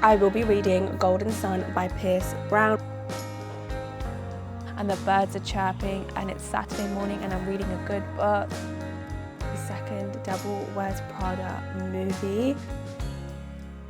I will be reading Golden Sun by Pierce Brown. And the birds are chirping and it's Saturday morning and I'm reading a good book. The second Devil Wears Prada movie.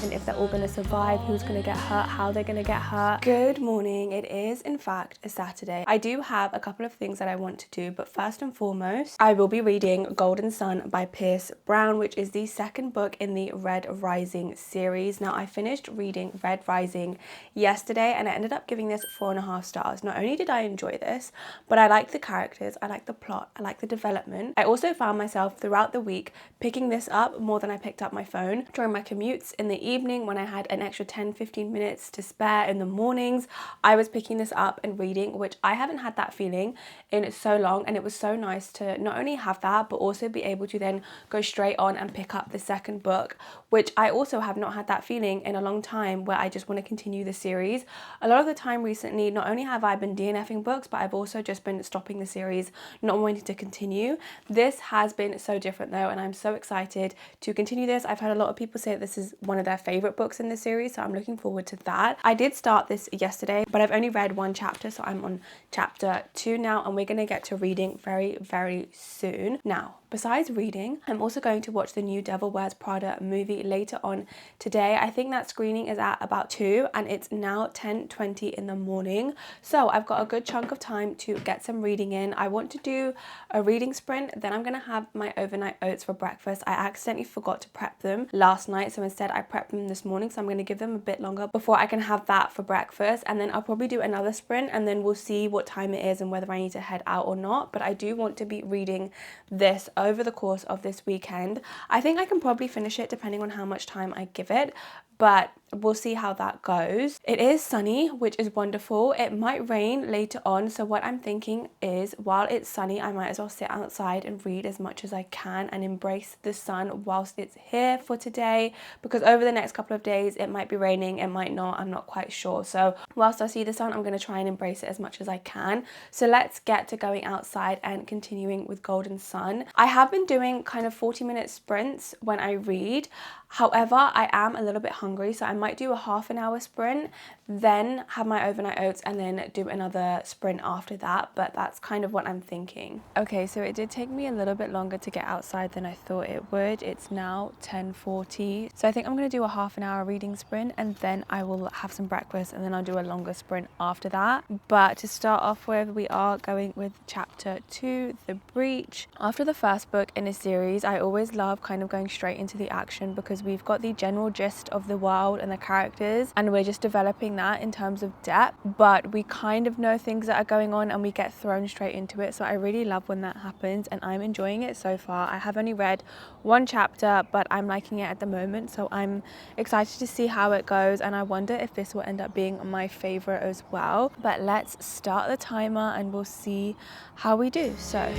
And if they're all going to survive, who's going to get hurt, how they're going to get hurt. Good morning. It is in fact a Saturday. I do have a couple of things that I want to do, but first and foremost, I will be reading Golden Sun by Pierce Brown, which is the second book in the Red Rising series. Now, I finished reading Red Rising yesterday and I ended up giving this 4.5 stars. Not only did I enjoy this, but I liked the characters, I liked the plot, I liked the development. I also found myself throughout the week picking this up more than I picked up my phone during my commutes in the evening when I had an extra 10-15 minutes to spare in the mornings. I was picking this up and reading, which I haven't had that feeling in so long, and it was so nice to not only have that but also be able to then go straight on and pick up the second book, which I also have not had that feeling in a long time, where I just want to continue the series. A lot of the time recently, not only have I been DNFing books, but I've also just been stopping the series, not wanting to continue. This has been so different though, and I'm so excited to continue this. I've heard a lot of people say that this is one of their favorite books in the series, so I'm looking forward to that. I did start this yesterday, but I've only read one chapter, so I'm on chapter 2 now, and we're going to get to reading very, very soon. Now, besides reading, I'm also going to watch the new Devil Wears Prada movie later on today. I think that screening is at about 2 and it's now 10:20 in the morning. So I've got a good chunk of time to get some reading in. I want to do a reading sprint, then I'm going to have my overnight oats for breakfast. I accidentally forgot to prep them last night, so instead I prepped them this morning, so I'm going to give them a bit longer before I can have that for breakfast, and then I'll probably do another sprint and then we'll see what time it is and whether I need to head out or not. But I do want to be reading this over the course of this weekend. I think I can probably finish it depending on how much time I give it, but we'll see how that goes. It is sunny, which is wonderful. It might rain later on, so what I'm thinking is while it's sunny, I might as well sit outside and read as much as I can and embrace the sun whilst it's here for today, because over the next couple of days it might be raining, it might not, I'm not quite sure. So whilst I see the sun, I'm going to try and embrace it as much as I can. So let's get to going outside and continuing with Golden Sun. I have been doing kind of 40-minute sprints when I read. However, I am a little bit hungry, so I might do a half an hour sprint, then have my overnight oats and then do another sprint after that, but that's kind of what I'm thinking. Okay, so it did take me a little bit longer to get outside than I thought it would. It's now 10:40, so I think I'm going to do a half an hour reading sprint and then I will have some breakfast and then I'll do a longer sprint after that. But to start off with, we are going with chapter 2, The Breach. After the first book in a series, I always love kind of going straight into the action, because we've got the general gist of the world and the characters and we're just developing that in terms of depth, but we kind of know things that are going on and we get thrown straight into it. So I really love when that happens and I'm enjoying it so far. I have only read one chapter, but I'm liking it at the moment, so I'm excited to see how it goes, and I wonder if this will end up being my favorite as well. But let's start the timer and we'll see how we do. So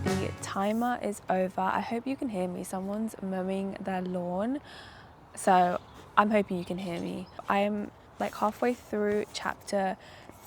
the timer is over. I hope you can hear me. Someone's mowing their lawn, so I'm hoping you can hear me. I am like halfway through chapter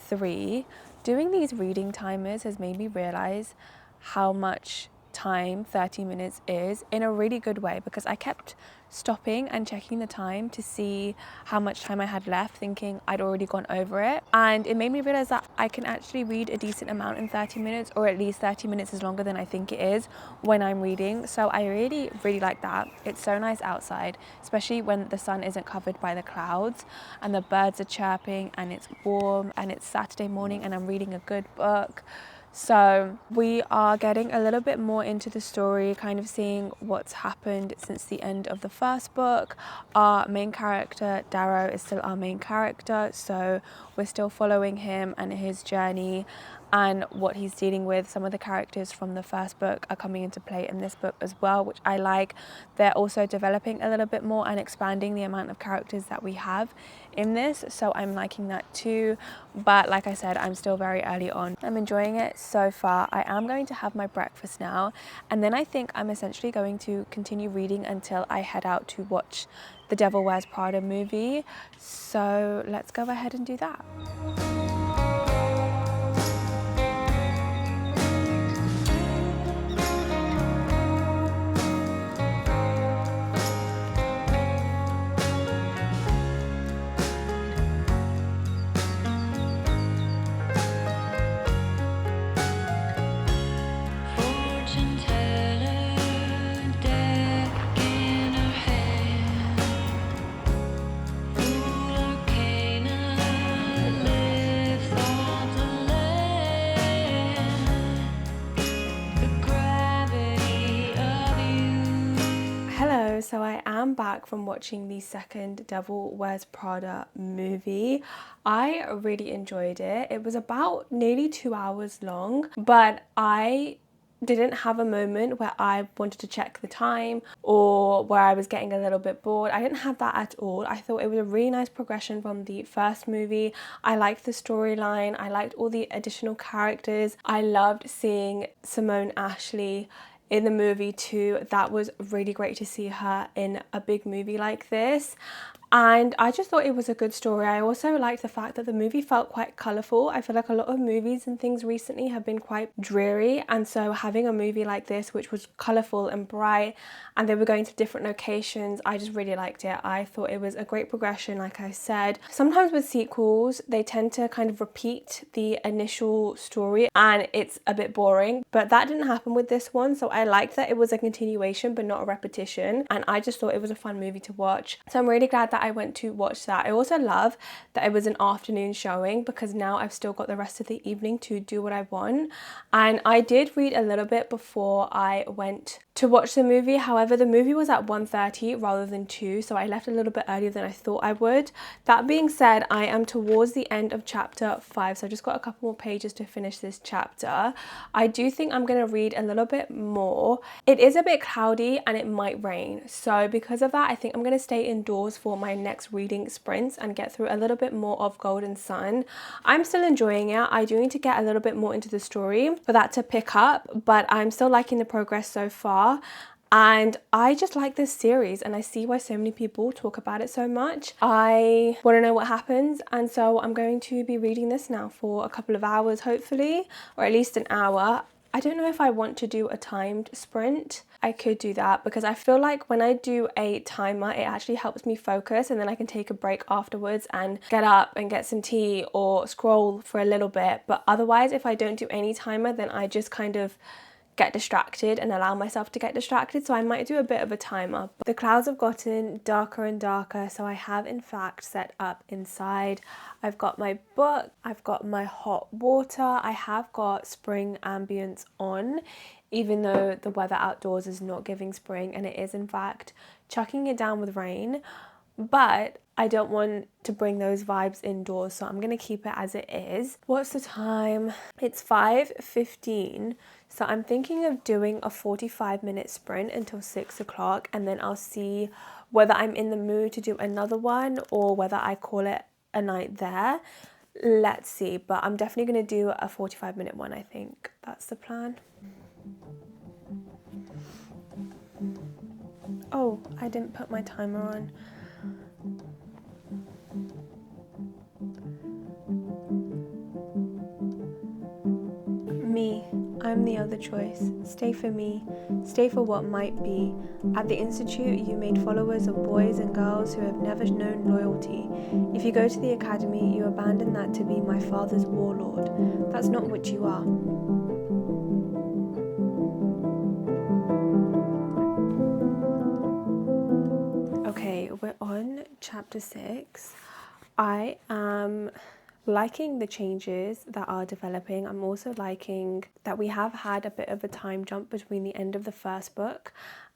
3. Doing these reading timers has made me realize how much time 30 minutes is, in a really good way, because I kept stopping and checking the time to see how much time I had left, thinking I'd already gone over it, and it made me realize that I can actually read a decent amount in 30 minutes, or at least 30 minutes is longer than I think it is when I'm reading. So I really like that. It's so nice outside, especially when the sun isn't covered by the clouds and the birds are chirping and it's warm and it's Saturday morning and I'm reading a good book. So we are getting a little bit more into the story, kind of seeing what's happened since the end of the first book. Our main character, Darrow, is still our main character, so we're still following him and his journey. and what he's dealing with. Some of the characters from the first book are coming into play in this book as well, which I like. They're also developing a little bit more and expanding the amount of characters that we have in this, so I'm liking that too. But like I said, I'm still very early on. I'm enjoying it so far. I am going to have my breakfast now, and then I think I'm essentially going to continue reading until I head out to watch the Devil Wears Prada movie. So let's go ahead and do that. So I am back from watching the second Devil Wears Prada movie. I really enjoyed it. It was about nearly 2 hours long, but I didn't have a moment where I wanted to check the time or where I was getting a little bit bored. I didn't have that at all. I thought it was a really nice progression from the first movie. I liked the storyline. I liked all the additional characters. I loved seeing Simone Ashley in the movie too. That was really great to see her in a big movie like this. And I just thought it was a good story. I also liked the fact that the movie felt quite colourful. I feel like a lot of movies and things recently have been quite dreary, and so having a movie like this which was colourful and bright and they were going to different locations, I just really liked it. I thought it was a great progression. Like I said, sometimes with sequels they tend to kind of repeat the initial story and it's a bit boring, but that didn't happen with this one. So I liked that it was a continuation but not a repetition, and I just thought it was a fun movie to watch. So I'm really glad that I went to watch that. I also love that it was an afternoon showing because now I've still got the rest of the evening to do what I want. And I did read a little bit before I went to watch the movie. However, the movie was at 1:30 rather than 2, so I left a little bit earlier than I thought I would. That being said, I am towards the end of chapter 5, so I've just got a couple more pages to finish this chapter. I do think I'm going to read a little bit more. It is a bit cloudy and it might rain, so because of that I think I'm going to stay indoors for my next reading sprints and get through a little bit more of Golden Sun. I'm still enjoying it. I do need to get a little bit more into the story for that to pick up, but I'm still liking the progress so far. And I just like this series and I see why so many people talk about it so much. I want to know what happens, and so I'm going to be reading this now for a couple of hours hopefully, or at least an hour. I don't know if I want to do a timed sprint. I could do that because I feel like when I do a timer it actually helps me focus, and then I can take a break afterwards and get up and get some tea or scroll for a little bit. But otherwise, if I don't do any timer, then I just kind of get distracted and allow myself to get distracted, so I might do a bit of a timer. But the clouds have gotten darker and darker, so I have in fact set up inside. I've got my book, I've got my hot water, I have got spring ambience on, even though the weather outdoors is not giving spring and it is in fact chucking it down with rain. But I don't want to bring those vibes indoors, so I'm going to keep it as it is. What's the time? It's 5:15, so I'm thinking of doing a 45-minute sprint until 6 o'clock, and then I'll see whether I'm in the mood to do another one or whether I call it a night there. Let's see, but I'm definitely going to do a 45-minute one. I think that's the plan. Oh, I didn't put my timer on. Me, I'm the other choice. Stay for me, stay for what might be. At the Institute, you made followers of boys and girls who have never known loyalty. If you go to the academy, you abandon that to be my father's warlord. That's not what you are. Okay, we're on chapter 6. I am liking the changes that are developing. I'm also liking that we have had a bit of a time jump between the end of the first book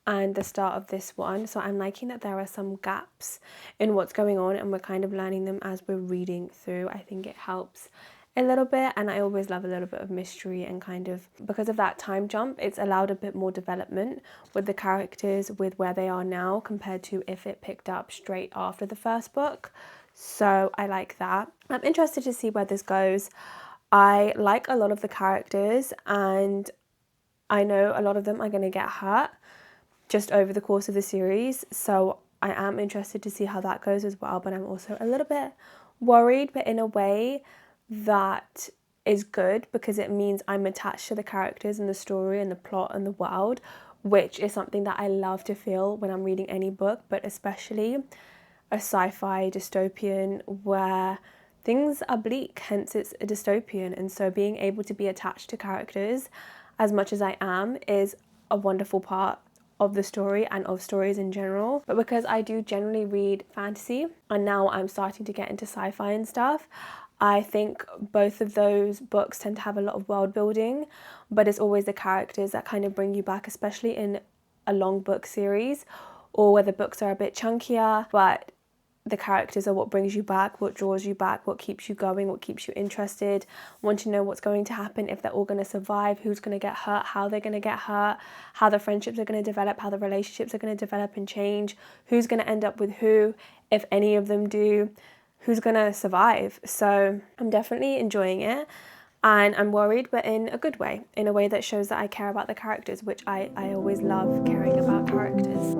and the start of this one. So I'm liking that there are some gaps in what's going on and we're kind of learning them as we're reading through. I think it helps a little bit, and I always love a little bit of mystery, and kind of because of that time jump, it's allowed a bit more development with the characters, with where they are now compared to if it picked up straight after the first book. So I like that. I'm interested to see where this goes. I like a lot of the characters, and I know a lot of them are going to get hurt just over the course of the series, so I am interested to see how that goes as well. But I'm also a little bit worried, but in a way that is good, because it means I'm attached to the characters and the story and the plot and the world, which is something that I love to feel when I'm reading any book, but especially a sci-fi dystopian where things are bleak, hence it's a dystopian. And so being able to be attached to characters as much as I am is a wonderful part of the story and of stories in general. But because I do generally read fantasy, and now I'm starting to get into sci-fi and stuff, I think both of those books tend to have a lot of world building, but it's always the characters that kind of bring you back, especially in a long book series, or where the books are a bit chunkier, but the characters are what brings you back, what draws you back, what keeps you going, what keeps you interested, want to know what's going to happen, if they're all going to survive, who's going to get hurt, how they're going to get hurt, how the friendships are going to develop, how the relationships are going to develop and change, who's going to end up with who, if any of them do, who's going to survive. So I'm definitely enjoying it, and I'm worried, but in a good way, in a way that shows that I care about the characters, which I always love caring about characters.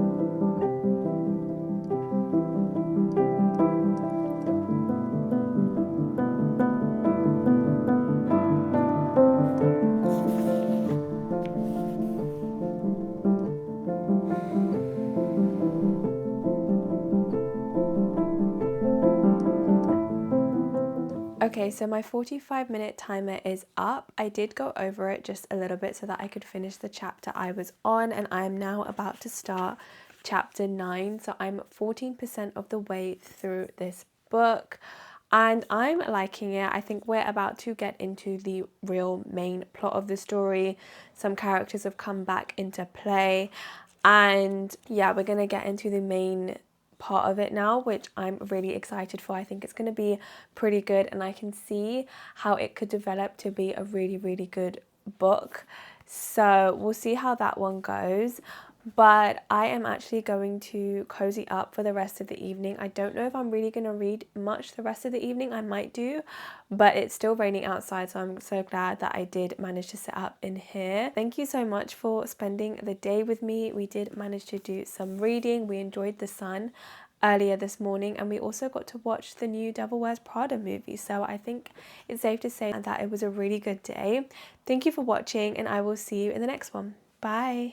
Okay, so my 45-minute timer is up. I did go over it just a little bit so that I could finish the chapter I was on, and I am now about to start chapter 9. So I'm 14% of the way through this book, and I'm liking it. I think we're about to get into the real main plot of the story. Some characters have come back into play, and yeah, we're gonna get into the main part of it now, which I'm really excited for. I think it's going to be pretty good, and I can see how it could develop to be a really, really good book. So we'll see how that one goes. But I am actually going to cozy up for the rest of the evening. I don't know if I'm really going to read much the rest of the evening. I might do, but it's still raining outside, so I'm so glad that I did manage to sit up in here. Thank you so much for spending the day with me. We did manage to do some reading. We enjoyed the sun earlier this morning, and we also got to watch the new Devil Wears Prada movie. So I think it's safe to say that it was a really good day. Thank you for watching, and I will see you in the next one. Bye.